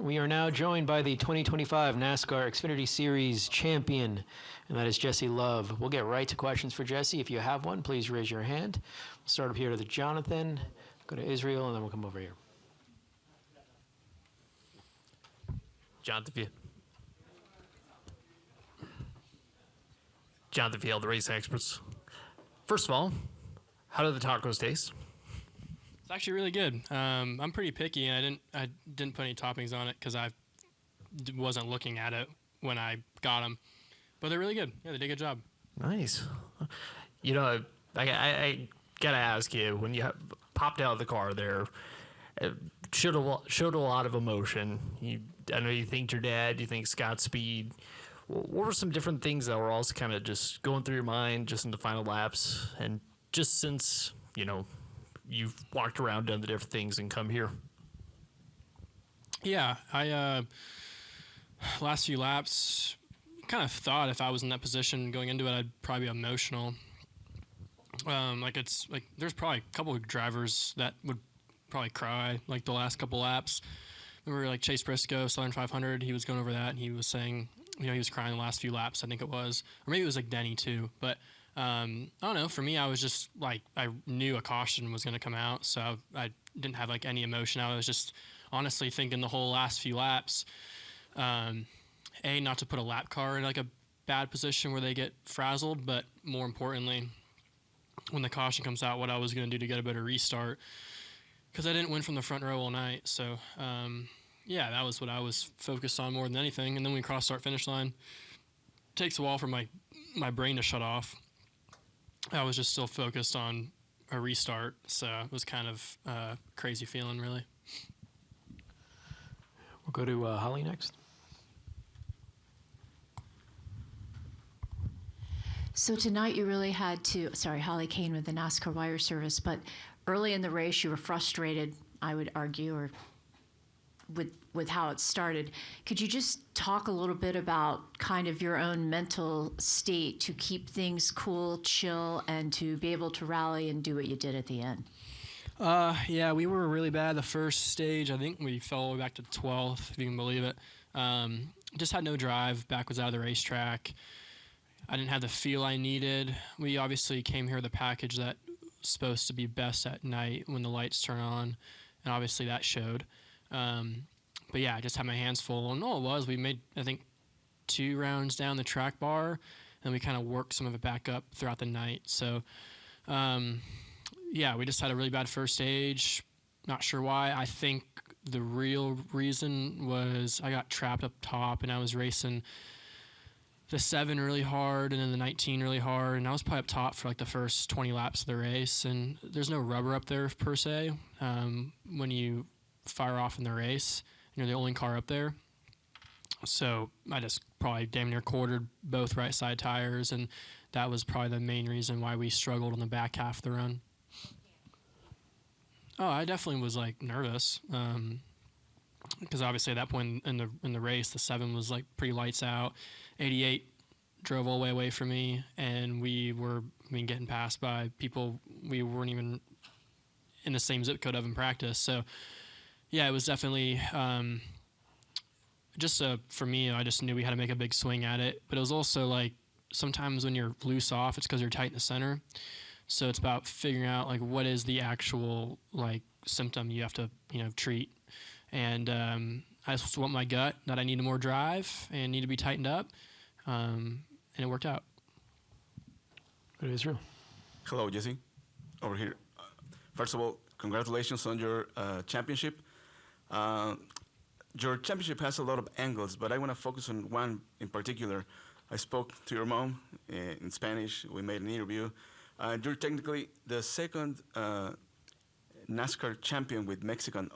We are now joined by the 2025 NASCAR Xfinity Series champion, and that is Jesse Love. We'll get right to questions for Jesse. If you have one, please raise your hand. We'll start up here to Jonathan, go to Israel, and then we'll come over here. Jonathan Field, the race experts. First of all, how do the tacos taste? It's actually really good. I'm pretty picky, and I didn't put any toppings on it because I wasn't looking at it when I got them. But they're really good. Yeah, they did a good job. Nice. You know, I gotta ask you, when you popped out of the car there, it showed a lot of emotion. I know you thanked your dad, you thanked Scott Speed. What were some different things that were also kind of just going through your mind just in the final laps, and just since, you know, you've walked around, done the different things, and come here? Yeah, I last few laps kind of thought if I was in that position going into it, I'd probably be emotional. There's probably a couple of drivers that would probably cry like the last couple laps. Remember, like Chase Briscoe, Southern 500, he was going over that, and he was saying, you know, he was crying the last few laps, I think it was. Or maybe it was like Denny too. But I don't know. For me, I was just like, I knew a caution was going to come out, so I didn't have like any emotion. I was just honestly thinking the whole last few laps, not to put a lap car in like a bad position where they get frazzled, but more importantly, when the caution comes out, what I was going to do to get a better restart, because I didn't win from the front row all night. So, yeah, that was what I was focused on more than anything. And then when we cross start finish line, it takes a while for my brain to shut off. I was just still focused on a restart, so it was kind of a crazy feeling, really. We'll go to Holly next. So tonight you really had to, Holly Kane with the NASCAR Wire Service, but early in the race you were frustrated, I would argue, or with how it started. Could you just talk a little bit about kind of your own mental state to keep things cool, chill, and to be able to rally and do what you did at the end? Yeah, we were really bad the first stage. I think we fell all the way back to 12th, if you can believe it. Just had no drive, back was out of the racetrack. I didn't have the feel I needed. We obviously came here with a package that's supposed to be best at night when the lights turn on, and obviously that showed. But yeah, I just had my hands full. And all it was, we made, I think, 2 rounds down the track bar, and we kind of worked some of it back up throughout the night. So, yeah, we just had a really bad first stage. Not sure why. I think the real reason was I got trapped up top, and I was racing the 7 really hard and then the 19 really hard, and I was probably up top for like the first 20 laps of the race, and there's no rubber up there per se when you fire off in the race. You're the only car up there. So I just probably damn near quartered both right side tires, and that was probably the main reason why we struggled on the back half of the run. Oh, I definitely was like nervous because obviously at that point in the race, the 7 was like pretty lights out. 88 drove all the way away from me, and we were getting passed by people we weren't even in the same zip code of in practice. So yeah, it was definitely for me, I just knew we had to make a big swing at it. But it was also like sometimes when you're loose off, it's because you're tight in the center. So it's about figuring out like what is the actual like symptom you have to treat. And I just went my gut that I needed more drive and need to be tightened up, and it worked out. Go to Israel. Hello, Jesse. Over here. First of all, congratulations on your championship. Your championship has a lot of angles, but I want to focus on one in particular. I spoke to your mom in Spanish. We made an interview. You're technically the second NASCAR champion with Mexican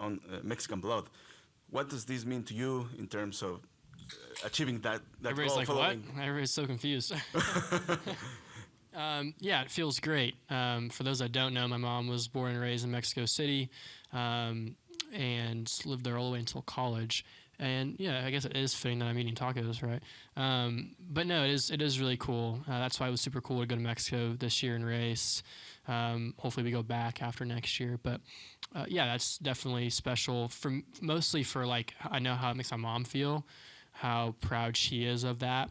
blood. What does this mean to you in terms of achieving that Everybody's goal? Like, what? Everybody's so confused. Yeah, it feels great. For those that don't know, my mom was born and raised in Mexico City and lived there all the way until college. And yeah, I guess it is fitting that I'm eating tacos, right? But no, it is really cool. That's why it was super cool to go to Mexico this year and race. Hopefully we go back after next year. But yeah, that's definitely special for mostly for like I know how it makes my mom feel, how proud she is of that.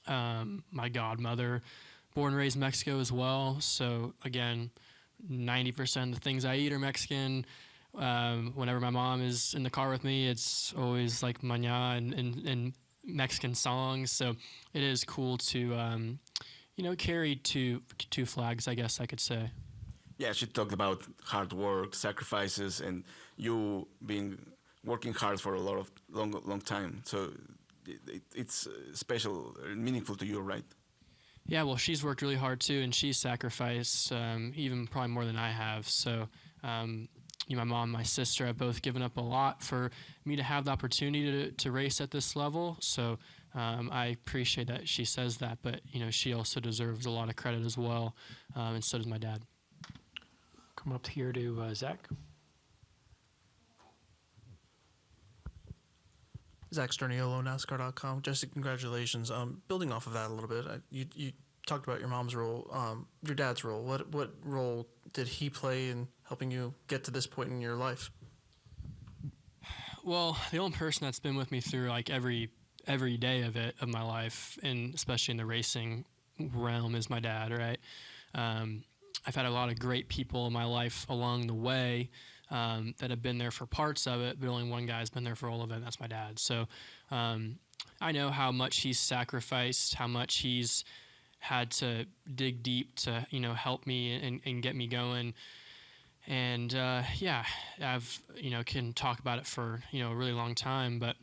My godmother, born and raised in Mexico as well. So again, 90% of the things I eat are Mexican. Whenever my mom is in the car with me, it's always like maña and Mexican songs. So it is cool to, carry two flags, I guess I could say. Yeah, she talked about hard work, sacrifices, and you being working hard for a lot of long time. So it's special, meaningful to you, right? Yeah, well, she's worked really hard too, and she's sacrificed even probably more than I have. So, my mom and my sister have both given up a lot for me to have the opportunity to race at this level. So, I appreciate that she says that, but she also deserves a lot of credit as well, and so does my dad. Come up here to Zach. Zach Sterniolo, NASCAR.com. Jesse, congratulations. Building off of that a little bit, you talked about your mom's role, your dad's role. What role did he play in helping you get to this point in your life? Well, the only person that's been with me through like every day of my life, and especially in the racing realm, is my dad. Right. I've had a lot of great people in my life along the way that have been there for parts of it, but only one guy's been there for all of it, and that's my dad. So I know how much he's sacrificed, how much he's had to dig deep to, help me and get me going. And I've, can talk about it for, a really long time, but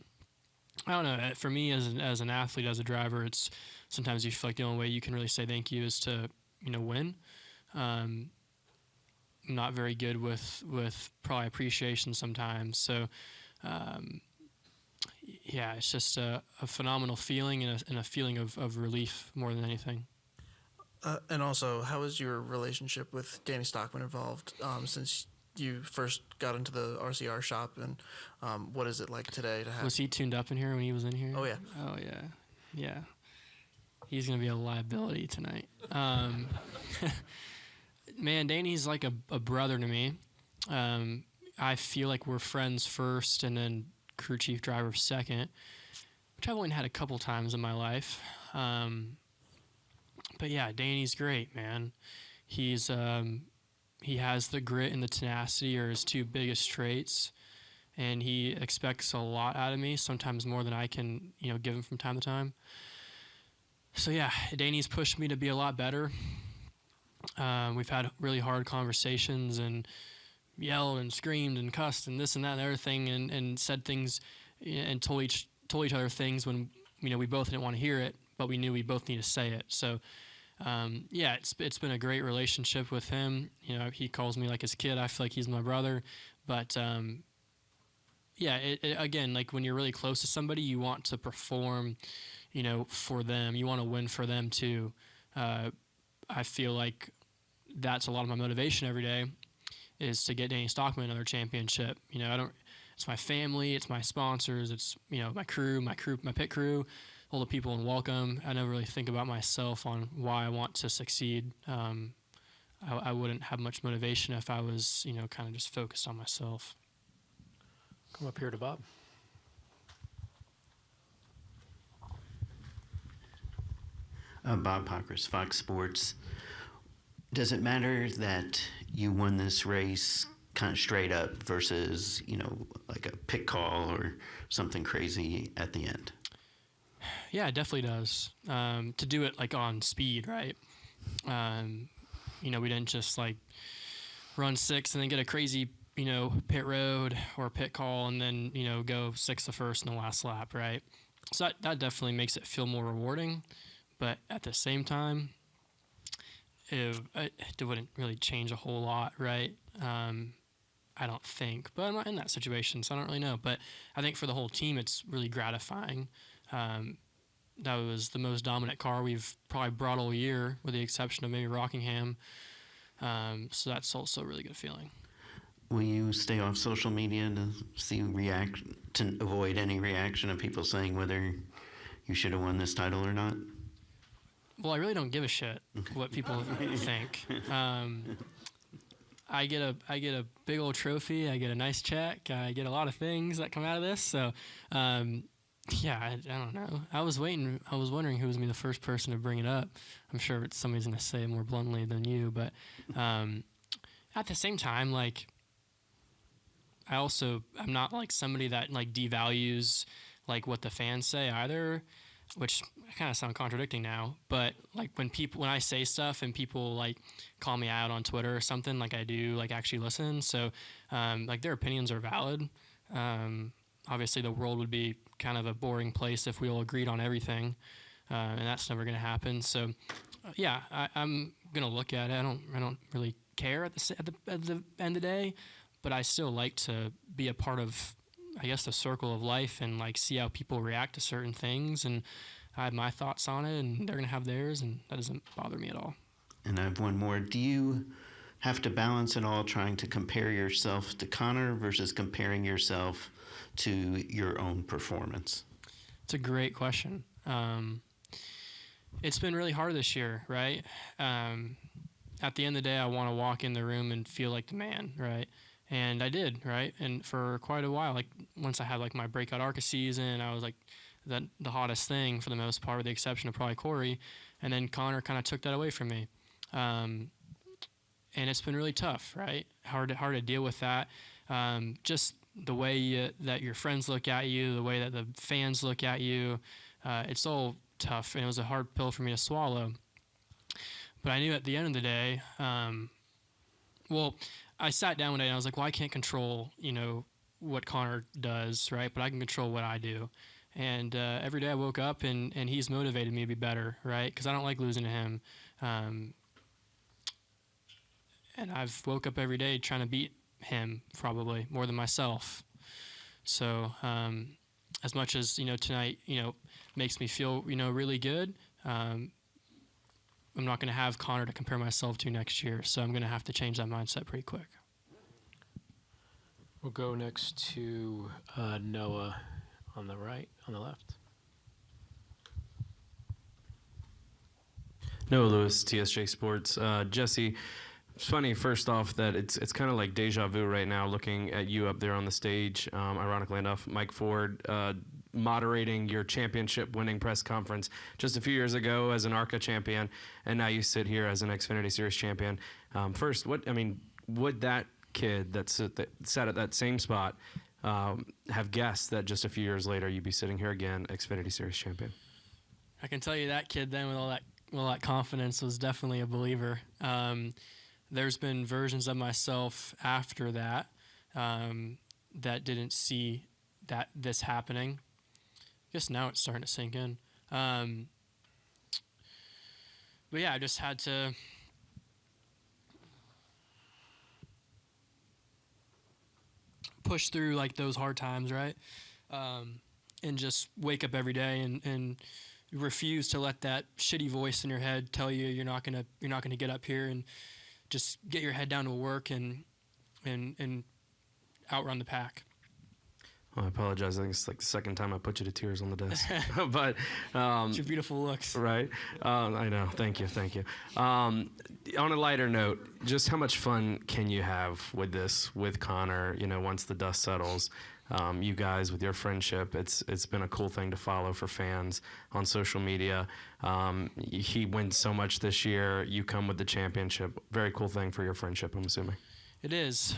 I don't know. For me as an athlete, as a driver, it's sometimes you feel like the only way you can really say thank you is to, win. I'm not very good with probably appreciation sometimes. So, it's just a phenomenal feeling and a feeling of relief more than anything. And also, how is your relationship with Danny Stockman evolved since you first got into the RCR shop, and what is it like today to have? Was he tuned up in here when he was in here? Oh, yeah. Oh, yeah. Yeah. He's going to be a liability tonight. Man, Danny's like a brother to me. I feel like we're friends first and then crew chief driver second, which I've only had a couple times in my life. But yeah, Danny's great, man. He's he has the grit and the tenacity are his two biggest traits, and he expects a lot out of me, sometimes more than I can, give him from time to time. So yeah, Danny's pushed me to be a lot better. We've had really hard conversations and yelled and screamed and cussed and this and that and the other thing and said things and told each other things when we both didn't want to hear it, but we knew we both need to say it. So it's been a great relationship with him. He calls me like his kid. I feel like he's my brother. But again, like when you're really close to somebody, you want to perform, for them. You want to win for them too. I feel like that's a lot of my motivation every day is to get Danny Stockman another championship. It's my family, it's my sponsors, it's, my crew, my pit crew, all the people in Welcome. I never really think about myself on why I want to succeed. I wouldn't have much motivation if I was, kind of just focused on myself. Come up here to Bob. Bob Pockris, Fox Sports. Does it matter that you won this race kind of straight up versus, like a pit call or something crazy at the end? Yeah, it definitely does. To do it like on speed, right? We didn't just like run 6 and then get a crazy, pit road or pit call and then, go 6 the first and the last lap, right? So that definitely makes it feel more rewarding. But at the same time, it wouldn't really change a whole lot, right? I don't think. But I'm not in that situation, so I don't really know. But I think for the whole team, it's really gratifying. That was the most dominant car we've probably brought all year, with the exception of maybe Rockingham. So that's also a really good feeling. Will you stay off social media to avoid any reaction of people saying whether you should have won this title or not? Well, I really don't give a shit what people think. I get a big old trophy. I get a nice check. I get a lot of things that come out of this. So, yeah, I don't know. I was wondering who was going to be the first person to bring it up. I'm sure somebody's going to say it more bluntly than you, but at the same time, like, I'm not like somebody that like devalues like what the fans say either, which kind of sound contradicting now. But like when I say stuff and people like call me out on Twitter or something, like I do like actually listen. So like their opinions are valid. Obviously the world would be kind of a boring place if we all agreed on everything, and that's never going to happen. So yeah, I'm gonna look at it. I don't really care at the end of the day, but I still like to be a part of, I guess, the circle of life and like see how people react to certain things. And I have my thoughts on it, and they're gonna have theirs, and that doesn't bother me at all. And I have one more. Do you have to balance it all, trying to compare yourself to Connor versus comparing yourself to your own performance? It's a great question. It's been really hard this year, right? At the end of the day, I want to walk in the room and feel like the man, right? And I did, right? And for quite a while, like once I had like my breakout ARCA season, I was like the hottest thing for the most part, with the exception of probably Corey. And then Connor kind of took that away from me. And it's been really tough, right? Hard to deal with that. Just the way that your friends look at you, the way that the fans look at you, it's all tough. And it was a hard pill for me to swallow. But I knew at the end of the day, I sat down one day and I was like, well, I can't control, what Connor does, right? But I can control what I do. And every day I woke up and he's motivated me to be better, right? Because I don't like losing to him. And I've woke up every day trying to beat him, probably more than myself. So as much as, tonight, makes me feel, really good, I'm not going to have Connor to compare myself to next year, so I'm going to have to change that mindset pretty quick. We'll go next to Noah on the left. Noah Lewis, TSJ Sports. Jesse, it's funny, first off, that it's kind of like deja vu right now looking at you up there on the stage. Ironically enough, Mike Ford moderating your championship-winning press conference just a few years ago as an ARCA champion, and now you sit here as an Xfinity Series champion. First, would that kid that sat at that same spot have guessed that just a few years later you'd be sitting here again, Xfinity Series champion? I can tell you that kid then with all that confidence was definitely a believer. There's been versions of myself after that that didn't see this happening. I guess now it's starting to sink in. But yeah, I just had to push through like those hard times, right? And just wake up every day and refuse to let that shitty voice in your head tell you you're not gonna get up here, and just get your head down to work and outrun the pack. Well, I apologize. I think it's like the second time I put you to tears on the desk. But It's your beautiful looks. Right. I know. Thank you. On a lighter note, just how much fun can you have with Connor? Once the dust settles, you guys with your friendship, it's been a cool thing to follow for fans on social media. He wins so much this year. You come with the championship. Very cool thing for your friendship, I'm assuming. It is.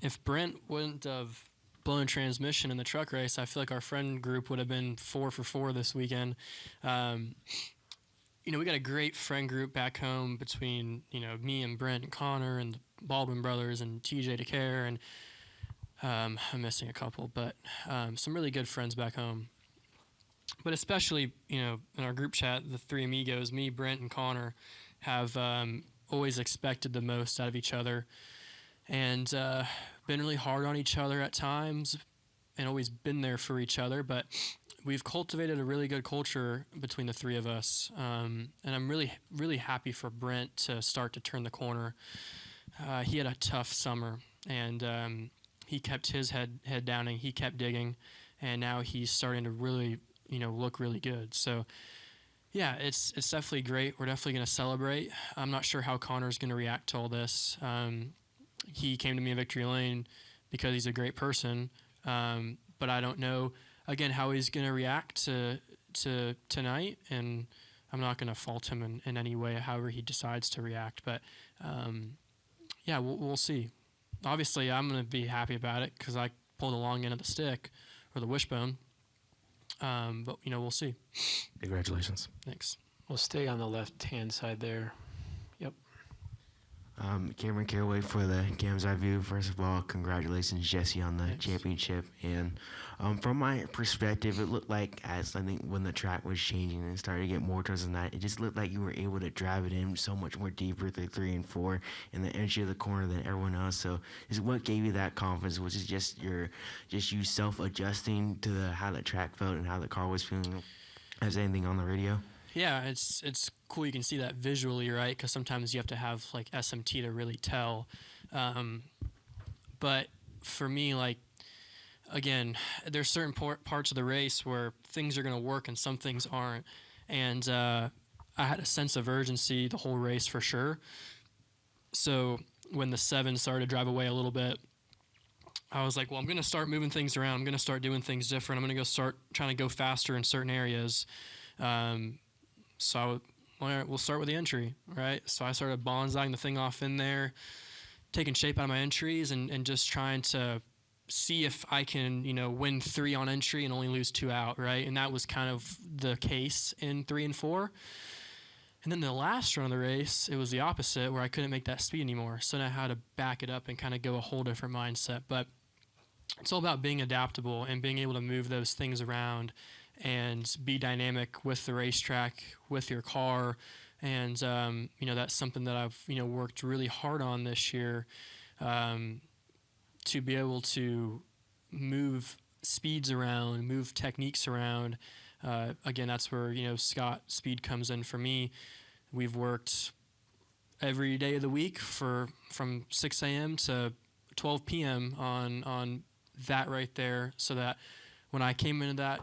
If Brent wouldn't have blown transmission in the truck race, I feel like our friend group would have been 4 for 4 this weekend. We got a great friend group back home between, me and Brent and Connor and the Baldwin brothers and TJ DeCare, and I'm missing a couple, but some really good friends back home. But especially, in our group chat, the three amigos, me, Brent, and Connor, have always expected the most out of each other, and been really hard on each other at times, and always been there for each other. But we've cultivated a really good culture between the three of us, and I'm really, really happy for Brent to start to turn the corner. he had a tough summer, and he kept his head down and he kept digging, and now he's starting to really, look really good. So, yeah, it's definitely great. We're definitely going to celebrate. I'm not sure how Connor's going to react to all this. He came to me in Victory Lane because he's a great person, but I don't know, again, how he's going to react to tonight, and I'm not going to fault him in any way, however he decides to react. But, yeah, we'll see. Obviously, I'm going to be happy about it because I pulled the long end of the stick or the wishbone. But, we'll see. Congratulations. Thanks. We'll stay on the left-hand side there. Yep. Cameron Caraway for the Games Review. First of all, congratulations, Jesse, on the Thanks. championship. And from my perspective, it looked like, as I think when the track was changing and started to get more towards the night, it just looked like you were able to drive it in so much more deeper through 3 and 4 in the entry of the corner than everyone else. So, is what gave you that confidence? Was it just you self-adjusting to how the track felt and how the car was feeling? As anything on the radio? Yeah, it's cool. You can see that visually, right? Because sometimes you have to have like SMT to really tell. But for me, like, again, there's certain parts of the race where things are going to work and some things aren't. And I had a sense of urgency the whole race for sure. So when the 7 started to drive away a little bit, I was like, well, I'm going to start moving things around. I'm going to start doing things different. I'm going to start trying to go faster in certain areas. So we'll start with the entry, right? So I started bonsaiing the thing off in there, taking shape out of my entries and just trying to see if I can, win 3 on entry and only lose 2 out, right? And that was kind of the case in 3 and 4. And then the last run of the race, it was the opposite, where I couldn't make that speed anymore. So now I had to back it up and kind of go a whole different mindset. But it's all about being adaptable and being able to move those things around and be dynamic with the racetrack, with your car. And, that's something that I've, worked really hard on this year, to be able to move speeds around, move techniques around. Again, that's where, Scott Speed comes in for me. We've worked every day of the week from 6 a.m. to 12 p.m. on that right there, so that when I came into that,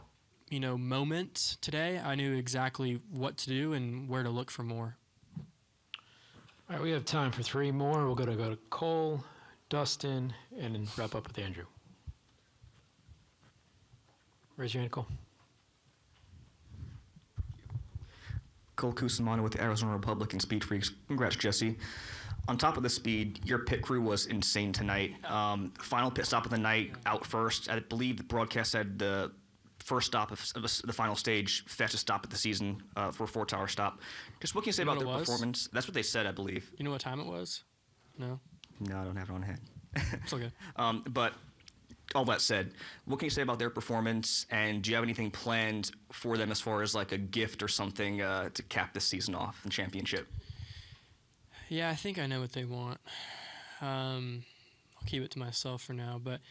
moment today, I knew exactly what to do and where to look for more. All right, we have time for 3 more. We're going to go to Cole, Dustin, and then wrap up with Andrew. Raise your hand, Cole. Cole Cusimano with the Arizona Republican Speed Freaks. Congrats, Jesse. On top of the speed, your pit crew was insane tonight. Final pit stop of the night, out first. I believe the broadcast said the first stop of the final stage, fastest stop of the season for a 4-tower stop. Just what can you say about their performance? That's what they said, I believe. You know what time it was? No? No, I don't have it on hand. It's okay. But all that said, what can you say about their performance, and do you have anything planned for them as far as like a gift or something to cap this season off in championship? Yeah, I think I know what they want. I'll keep it to myself for now, but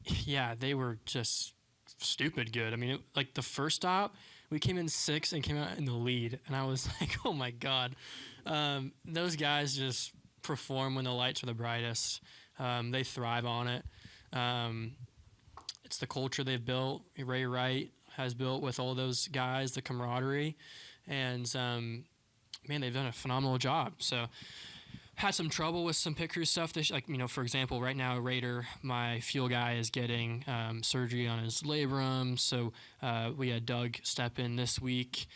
yeah, they were just stupid good. I mean, like the first stop, we came in 6th and came out in the lead, and I was like, oh my God. Those guys just perform when the lights are the brightest. They thrive on it. It's the culture they've built. Ray Wright has built with all those guys, the camaraderie, and man, they've done a phenomenal job. So had some trouble with some pit crew stuff. For example, right now, Raider, my fuel guy, is getting surgery on his labrum. So we had Doug step in this week.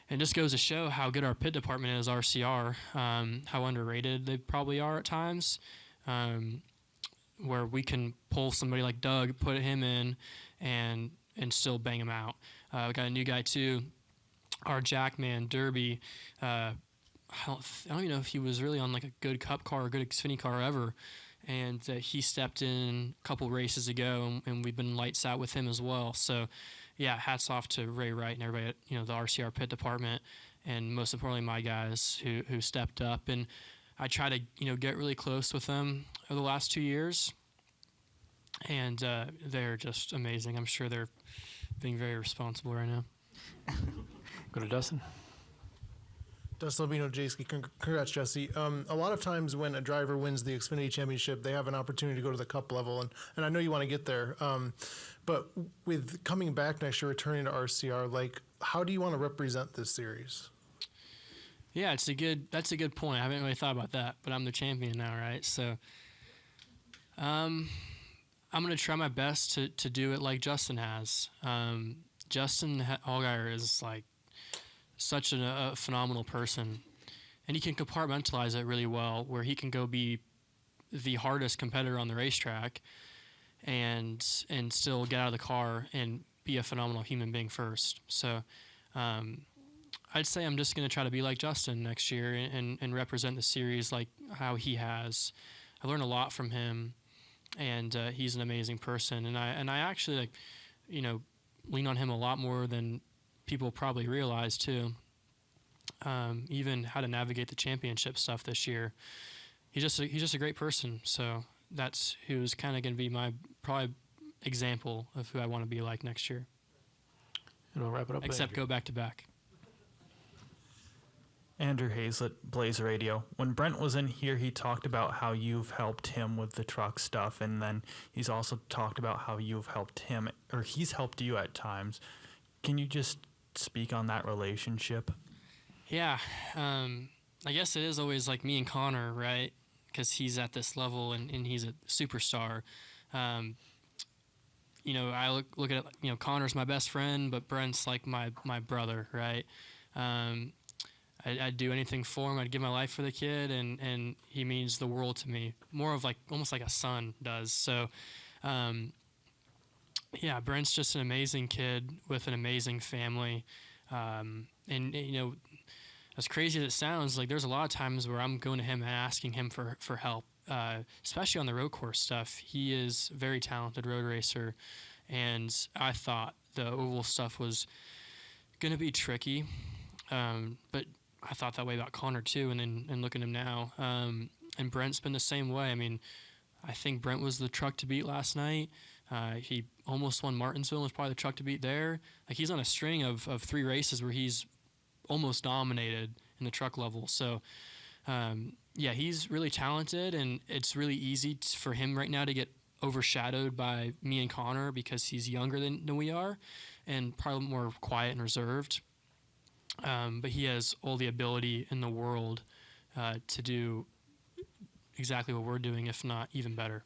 And just goes to show how good our pit department is, RCR, how underrated they probably are at times, where we can pull somebody like Doug, put him in, and still bang him out. We got a new guy, too, our Jackman, Derby. I don't even know if he was really on like a good Cup car or good Xfinity car ever. And he stepped in a couple races ago, and we've been lights out with him as well. So, yeah, hats off to Ray Wright and everybody at the RCR pit department, and most importantly my guys who stepped up. And I try to get really close with them over the last 2 years, and they're just amazing. I'm sure they're being very responsible right now. Go to Dustin. Deslobino Jayski. Congrats, Jesse. A lot of times when a driver wins the Xfinity Championship, they have an opportunity to go to the Cup level, and I know you want to get there. But with coming back next year, returning to RCR, like, how do you want to represent this series? Yeah, that's a good point. I haven't really thought about that, but I'm the champion now, right? So, I'm going to try my best to do it like Justin has. Justin Allgaier is like such a phenomenal person, and he can compartmentalize it really well, where he can go be the hardest competitor on the racetrack and still get out of the car and be a phenomenal human being first. So I'd say I'm just going to try to be like Justin next year and represent the series like how he has. I learned a lot from him, and he's an amazing person, and I actually, like, you know, lean on him a lot more than people probably realize too. Even how to navigate the championship stuff this year. He's just a great person. So that's who's kind of going to be my probably example of who I want to be like next year. And we'll wrap it up. Except go back to back. Andrew Hazlett, Blaze Radio. When Brent was in here, he talked about how you've helped him with the truck stuff, and then he's also talked about how you've helped him, or he's helped you at times. Can you just speak on that relationship? Yeah, I guess it is always like me and Connor, right? Because he's at this level and he's a superstar. You know, I look at it, you know, Connor's my best friend, but Brent's like my brother, right? I'd do anything for him. I'd give my life for the kid, and he means the world to me. More of like almost like a son does. So, yeah, Brent's just an amazing kid with an amazing family, and you know, as crazy as it sounds, like there's a lot of times where I'm going to him and asking him for help, especially on the road course stuff. He is a very talented road racer, and I thought the oval stuff was going to be tricky, but I thought that way about Connor too, and look at him now. And Brent's been the same way. I mean, I think Brent was the truck to beat last night. He almost won Martinsville and was probably the truck to beat there. Like, he's on a string of 3 races where he's almost dominated in the truck level. So, yeah, he's really talented, and it's really easy for him right now to get overshadowed by me and Connor because he's younger than we are and probably more quiet and reserved. But he has all the ability in the world to do exactly what we're doing, if not even better.